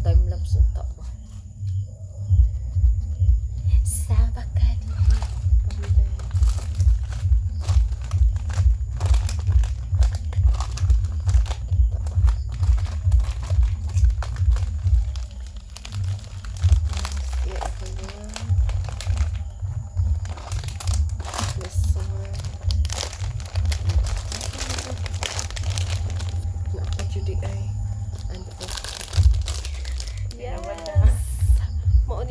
time lapse unta ba. Sabakadi.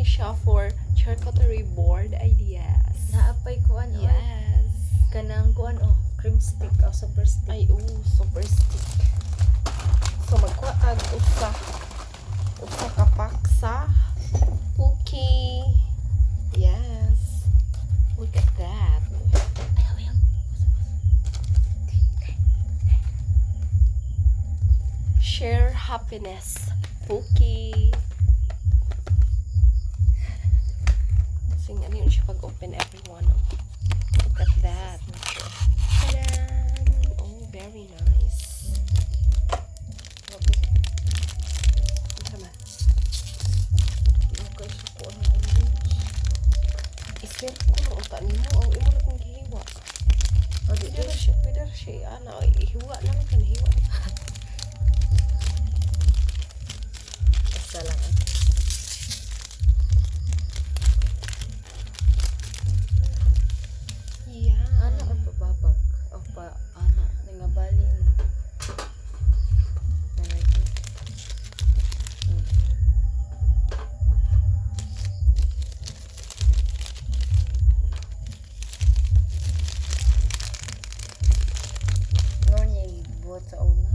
Siya for charcuterie board ideas. Naapay kuan o. Yes. Kanang kuan o. Cream stick o super stick. Ay, super stick. So, magkuha tag usa ka pack sa Pookie. Yes. Look at that. Share happiness. Pookie. Sing ano yun siya pag-open everyone. Oh. Look at that. Ta-da! Oh, very nice. Sama. Okay, so kuan ang orange. Isir ko na uta nimo. Ang imo na kong gihiwa. O di Pwede siya. Ana, ihiwa lang ka nahiwa. basta lang. Ana o bababag. O pa ana nangabali mo. Nalagi. Ngayon yung buhat sa una.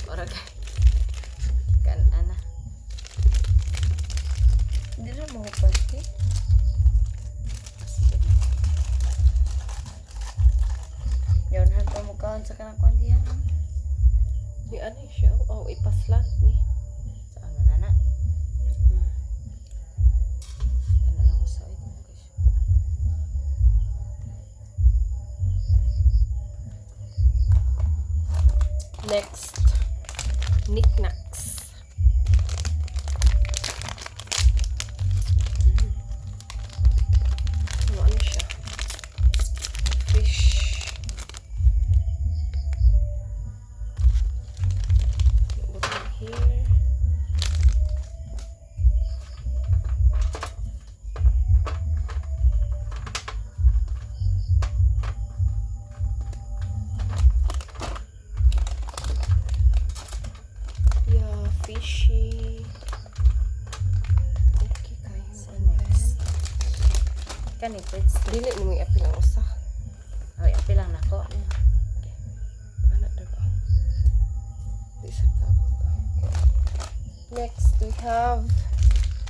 Para kan ana. Hindi na mo pasti. Yun, hagpa mo kaon sa kanang kuan diyan. Ni ano siya? Oh, ipaslant ni. Sa ano nana? Kana lang usa ito guys. Next, knickknacks. Ano siya? Fish. Button here. Yeah, fishy. Okay, kayo. So next. Kani pwede. Dili mo yung apil ang usa. Ay, apil lang nako. Ano diba? Di sa tapos. Next, we have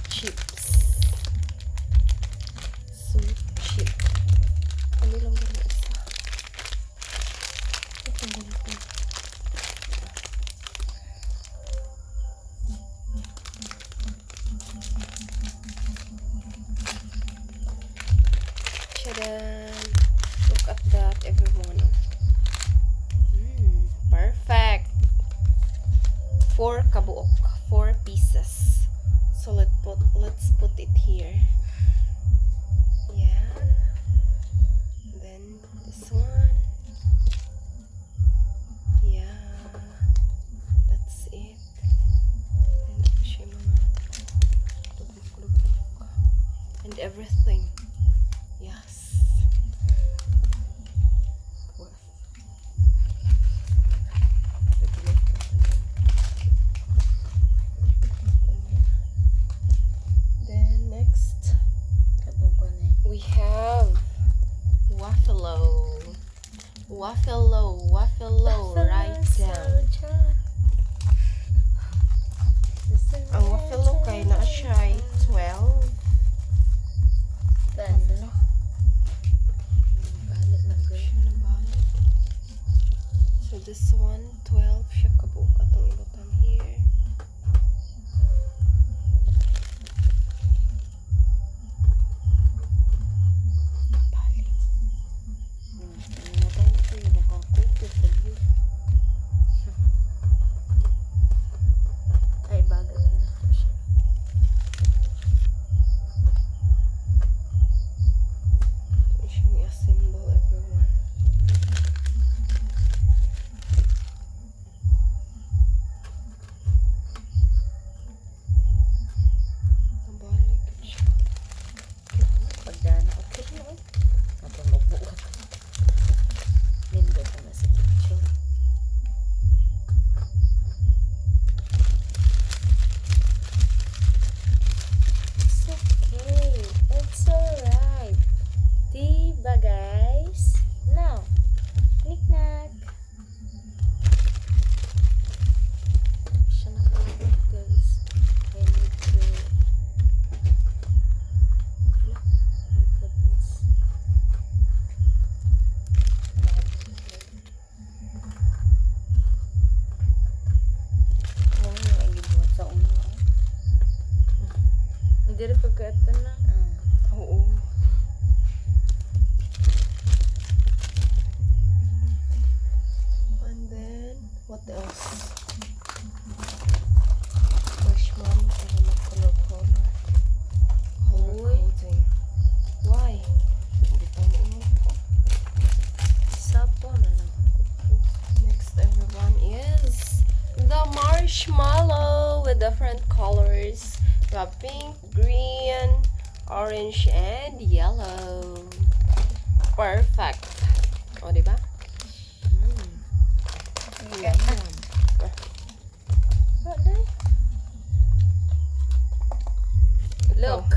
chips. Sweet chip. Ano lang yung isa? Ito mo na ko. Tadaan! Look at that, everyone. Perfect! 4 kabuok. 4 pieces. So let's put it here. Yeah. Then this one. Yeah. That's it. Then ito siya mga lubog-lubog. And everything. Yes. Then next, we have Waffalo. Waffalo, right down. Ang Waffalo kay na siya ay 12. diri pagkaatan na. Oo. And then, what else? Marshmallow para mag-color-color. Color Uy. coding. Why? Hindi pa uunod ko. Sapo na lang ako. Next, everyone, is the marshmallow with different colors. We have pink, green, orange, and yellow. Perfect. O, diba? Yum. What day? Look.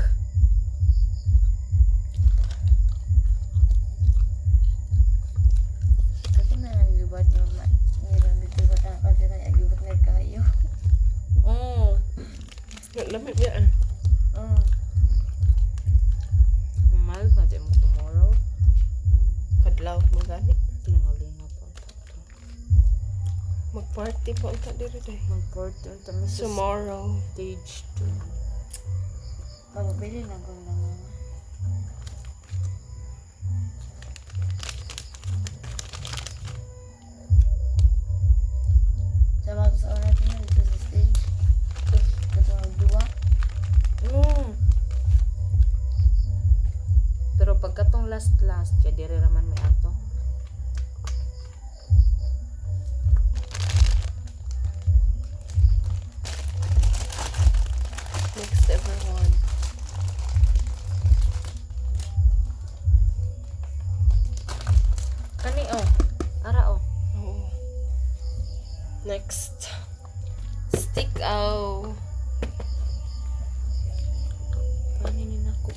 Kasi na nagibat niyo ma. Meron dito ba ta kasi na nagibat na kayo. Lamig yan. Umal ka di mo tomorrow. Kadlaw mo gani. Lingaw-lingaw po. Mag-party po ito dito day. Mag-party ang tamis sa Tomorrow. stage 2. Pabili lang ko lang. Sama ko sa una natin dito sa stage. Katulad dua. Pero pagkatong last, kaya diri raman may ato. Next, everyone. Kani ara Oo. Next. Stick out. Paninin ako.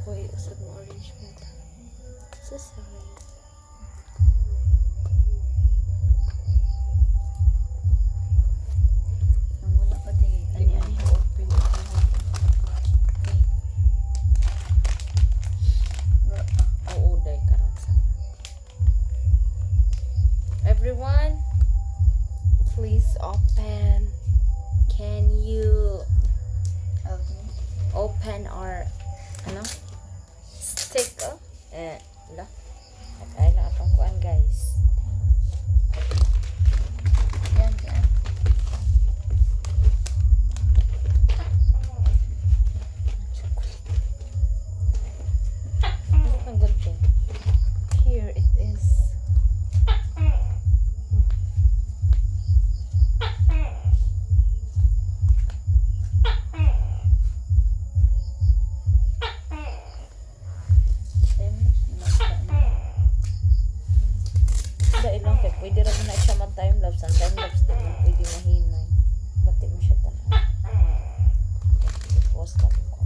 Koy usab mo orange mo. Sasay. Ang wala pa tayo. Hindi Ani ko open ito. Oo, day karon sa. Everyone, Please open. can you Okay. open our stick la ay na atong kuan guys. Yan yan. Ano ang good thing? Here it is. Dahil lang kay pwede ra na siya mag time lapse, ang time lapse di man pwede mahinay. Bati mo siya tanaw. Post ka ko.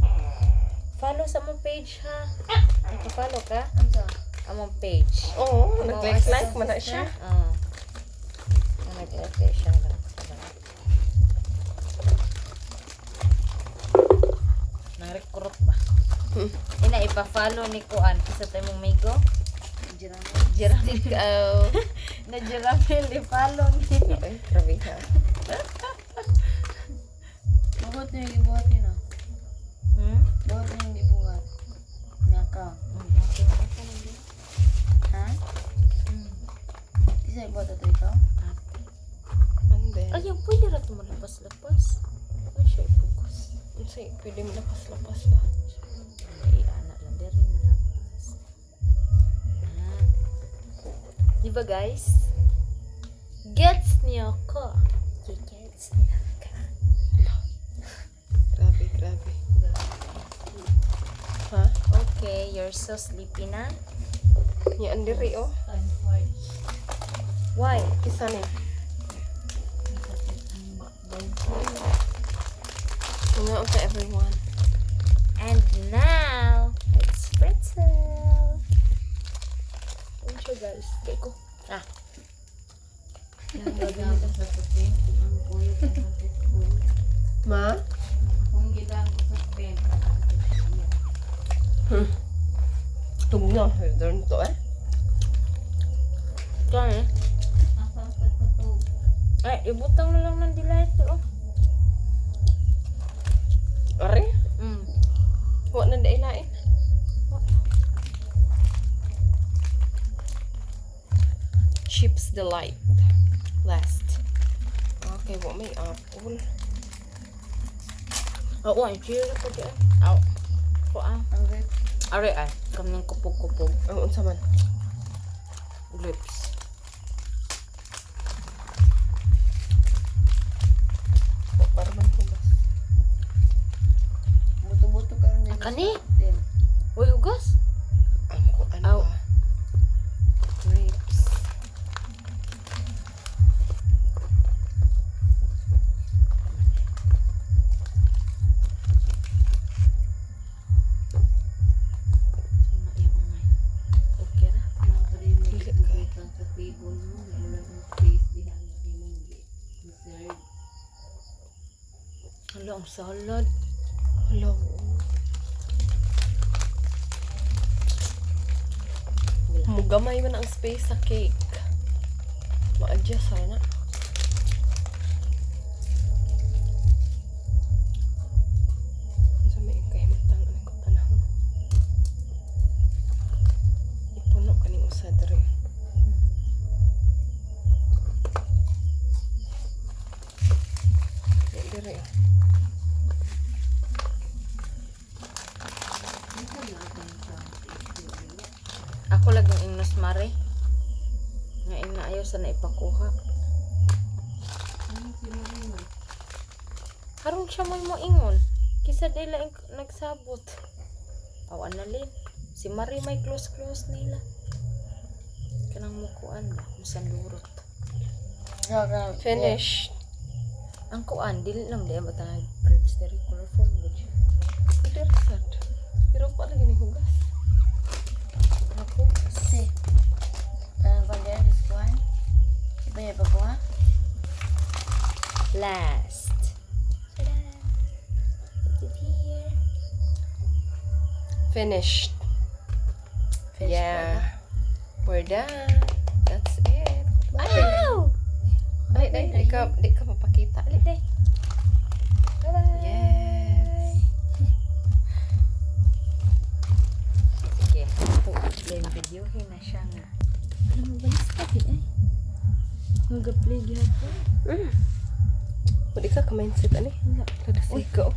Follow sa mong page ha. Naka-follow ka? Ano to? Among page. Oo, nag-like mo na siya. Nag-like siya lang. Na-recruit ba? Ina ipa-follow ni Kuan sa tayo mong Migo. Jirang. Jeremy. Stick out. Na Jeremy i-follow ni. Okay, grabe ha. Buhat niyo yung ibuhat yun ah. Hmm? Buhat niyo yung ibuhat. Naka. Okay, okay lang din. Ha? Isa ibuhat ito ikaw? And then, Ay, yung pwede ra ito malapas-lapas. Ay, siya ipugus. say, pwede mo lapas-lapas ba? Ay, anak lang din rin malapas. Diba guys? Gets niyo ko. Gets niyo ka. Grabe, grabe. Ha? Okay, you're so sleepy na. Yan diri oh. Why? Kisa ni. Mga okay everyone. And now, it's pretzel. Ano siya guys? Kaya ko. Ah, Ma? Tunggu doon to eh. kaya Ay, ibutang na lang ng delight oh. Are? the light. Last. Okay, what may apple? Oo, ang chill ko dyan. Aw. Ko ang. Ang red. Are ay. Kaming kupog-kupog. Ang unsa man? Lips. Para man hugas. Buto-buto ka rin din. Kani? Din. Uy, hugas. Ang kuan Aw. ba? Grapes. Suna yung umay. Okay ra. Mga karinig. Dili ka. Bubuit lang sa table mo. Wala ng space dihan na imong reserve. Hala, ang salad. Hello. Mugamay man ang space sa cake. Ma-adjust na. Sa may kahimtang ano ko tanahon. Ipuno kaning usa diri. Diri. Ako lang yung ingnos mare. Nga ina ayaw sa na ipakuha. Harong siya may mo ingon. Kisa dila nagsabot. Awan na lin. Si Marie may close nila. Kanang mukuan ba? Musandurot. Saka, Finished. Ang kuan, dili lang di ba tanag grapes diri colorful good siya. Diri sad. Pero pa lagi ni hugas. Ako. Si. Tanang ko din. This one. Iba niya pagkuha. Last. Tada! Put it here. Finished. Finished Yeah. We're done. That's it. Wow! Ay, di ka mapakita. Alit day. Bye-bye! Yes. Sige. Play video na siya nga. Ano mo ba nasabi eh? Mag-play gihapon. Hindi ka ka-mindset ani. Wala. Kada sigo.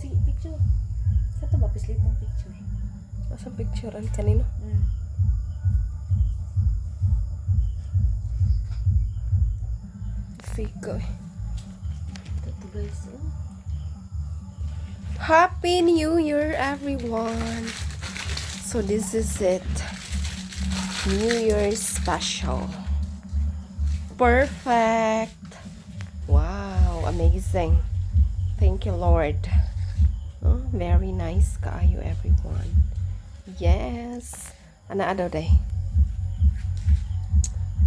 Sige, picture. Sa ito ba? Pislit ng picture eh. Asa picture an kanino? Sigo. Ito guys. Oh. Happy New Year, everyone. So this is it. New Year's special. Perfect. Wow, amazing. Thank you, Lord. Oh, very nice kaayo, everyone. Yes. Ana adaw day.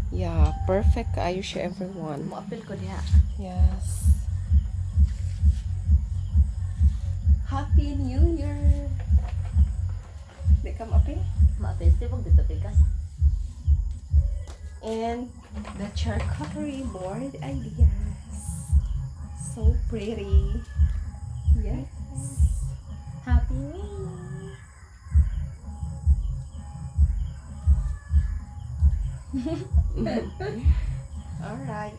Yeah, perfect kaayo siya, everyone. Mo-appeal ko diha. Yes. Happy New Year. Di ka ma-appeal? Ma-appeal. Di ba dito pikas? And the charcuterie board ideas. So pretty. Yes. Happy New Year! All right.